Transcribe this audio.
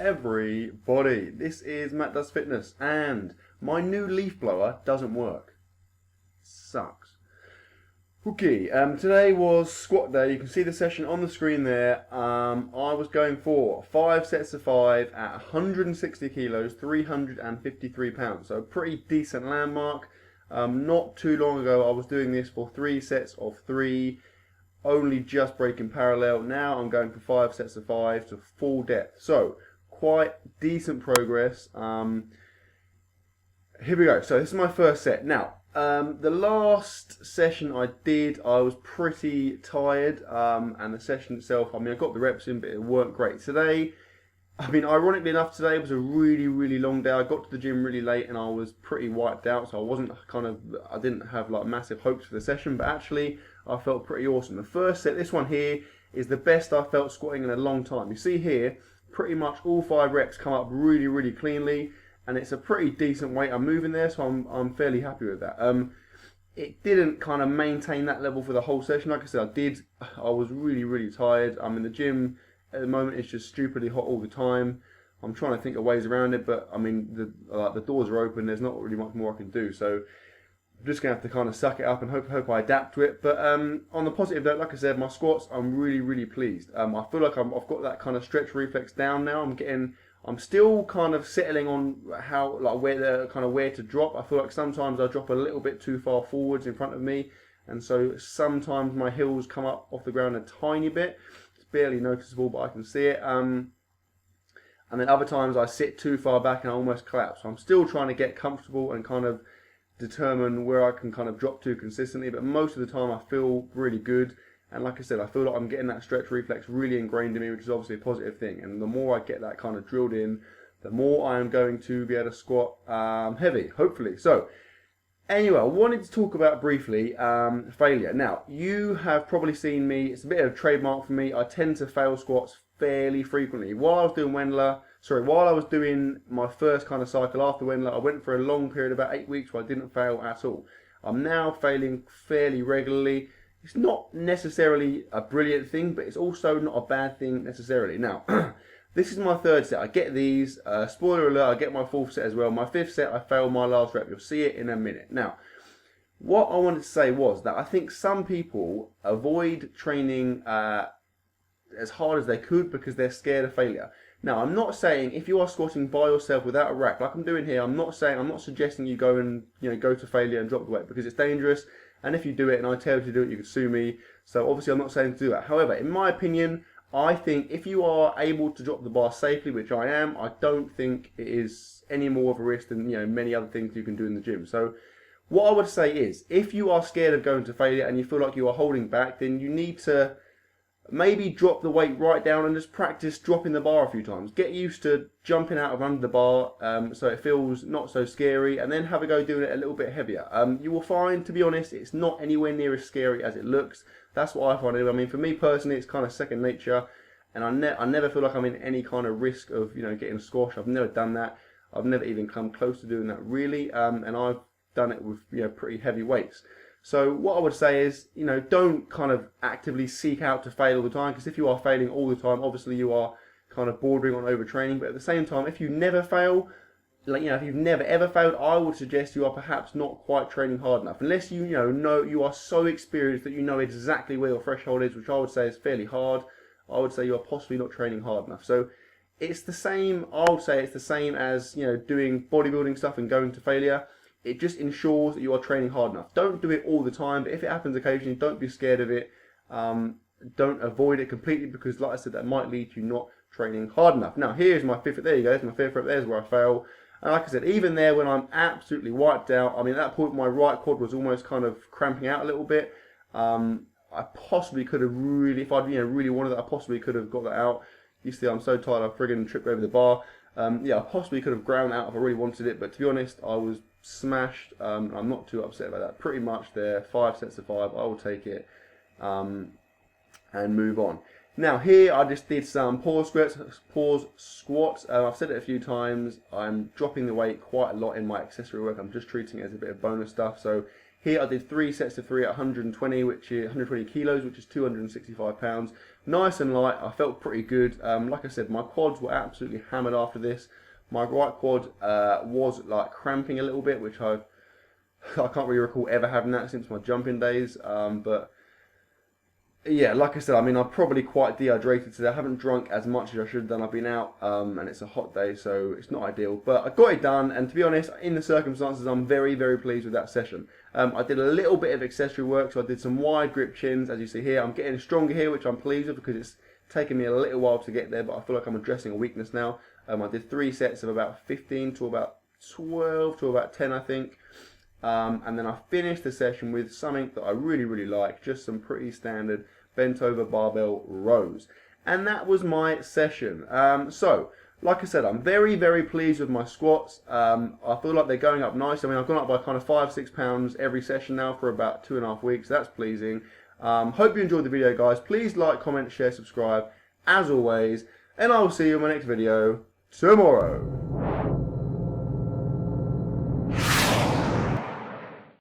everybody, this is Matt Does Fitness, and my new leaf blower doesn't work. Sucks. Okay, today was squat day. You can see the session on the screen there. I was going for 5 sets of 5 at 160 kilos, 353 pounds. So a pretty decent landmark. Not too long ago I was doing this for 3 sets of 3, only just breaking parallel. Now I'm going for 5 sets of 5 to full depth. So quite decent progress. Here we go. So this is my first set. Now, the last session I did, I was pretty tired, and the session itself, I got the reps in, but it weren't great. Today, ironically enough, today was a really, really long day. I got to the gym really late and I was pretty wiped out, so I didn't have like massive hopes for the session, but actually I felt pretty awesome. The first set, this one here, is the best I felt squatting in a long time. You see here, pretty much all 5 reps come up really, really cleanly. And it's a pretty decent weight I'm moving there, so I'm fairly happy with that. It didn't kind of maintain that level for the whole session. Like I said, I was really, really tired. I'm in the gym at the moment. It's just stupidly hot all the time. I'm trying to think of ways around it, but the doors are open. There's not really much more I can do. So I'm just gonna have to kind of suck it up and hope I adapt to it. But on the positive note, like I said, my squats, I'm really, really pleased. I feel like I've got that kind of stretch reflex down now. I'm still kind of settling on where to drop. I feel like sometimes I drop a little bit too far forwards in front of me, and so sometimes my heels come up off the ground a tiny bit. It's barely noticeable, but I can see it. And then other times I sit too far back and I almost collapse. So I'm still trying to get comfortable and kind of determine where I can kind of drop to consistently, but most of the time I feel really good. And like I said, I feel like I'm getting that stretch reflex really ingrained in me, which is obviously a positive thing. And the more I get that kind of drilled in, the more I am going to be able to squat heavy, hopefully. So anyway, I wanted to talk about briefly failure. Now, you have probably seen me. It's a bit of a trademark for me. I tend to fail squats fairly frequently. While I was doing my first kind of cycle after Wendler, I went for a long period, about 8 weeks, where I didn't fail at all. I'm now failing fairly regularly. It's not necessarily a brilliant thing, but it's also not a bad thing necessarily. Now, this is my 3rd set. I get these. Spoiler alert, I get my 4th set as well. My 5th set, I failed my last rep. You'll see it in a minute. Now, what I wanted to say was that I think some people avoid training as hard as they could because they're scared of failure. Now, I'm not saying if you are squatting by yourself without a rack, like I'm doing here, I'm not suggesting you go to failure and drop the weight, because it's dangerous. And if you do it and I tell you to do it, you can sue me. So obviously I'm not saying to do that. However, in my opinion, I think if you are able to drop the bar safely, which I am, I don't think it is any more of a risk than many other things you can do in the gym. So what I would say is, if you are scared of going to failure and you feel like you are holding back, then you need to maybe drop the weight right down and just practice dropping the bar a few times. Get used to jumping out of under the bar so it feels not so scary, and then have a go doing it a little bit heavier. You will find, to be honest, it's not anywhere near as scary as it looks. That's what I find. For me personally, it's kind of second nature, and I never feel like I'm in any kind of risk of getting squashed. I've never done that. I've never even come close to doing that really, and I've done it with pretty heavy weights. So what I would say is, don't kind of actively seek out to fail all the time, because if you are failing all the time, obviously you are kind of bordering on overtraining. But at the same time, if you never fail, if you've never ever failed, I would suggest you are perhaps not quite training hard enough. Unless know you are so experienced that you know exactly where your threshold is, which I would say is fairly hard. I would say you are possibly not training hard enough. So it's the same. I would say it's the same as doing bodybuilding stuff and going to failure. It just ensures that you are training hard enough. Don't do it all the time, but if it happens occasionally, don't be scared of it. Don't avoid it completely, because like I said, that might lead to you not training hard enough. Now, here's my 5th. There you go. There's my 5th rep. There's where I fail. And like I said, even there, when I'm absolutely wiped out, at that point, my right quad was almost kind of cramping out a little bit. I possibly could have really, if I'd really wanted it, I possibly could have got that out. You see, I'm so tired, I friggin' tripped over the bar. I possibly could have ground out if I really wanted it, but to be honest, I was smashed. I'm not too upset about that. Pretty much there, 5 sets of 5. I will take it and move on. Now here I just did some pause squats. I've said it a few times. I'm dropping the weight quite a lot in my accessory work. I'm just treating it as a bit of bonus stuff. So here I did 3 sets of 3 at 120, which is 120 kilos, which is 265 pounds. Nice and light. I felt pretty good. Like I said, my quads were absolutely hammered after this. My right quad was like cramping a little bit, which I can't really recall ever having that since my jumping days. But yeah, like I said, I mean, I'm probably quite dehydrated today. I haven't drunk as much as I should have done. I've been out, and it's a hot day, so it's not ideal. But I got it done, and to be honest, in the circumstances, I'm very, very pleased with that session. I did a little bit of accessory work, so I did some wide grip chins, as you see here. I'm getting stronger here, which I'm pleased with because it's taken me a little while to get there, but I feel like I'm addressing a weakness now. I did 3 sets of about 15 to about 12 to about 10, I think. And then I finished the session with something that I really, really like, just some pretty standard bent over barbell rows. And that was my session. So, like I said, I'm very, very pleased with my squats. I feel like they're going up nice. I mean, I've gone up by kind of 5-6 pounds every session now for about 2.5 weeks. That's pleasing. Hope you enjoyed the video, guys. Please like, comment, share, subscribe, as always. And I will see you in my next video tomorrow.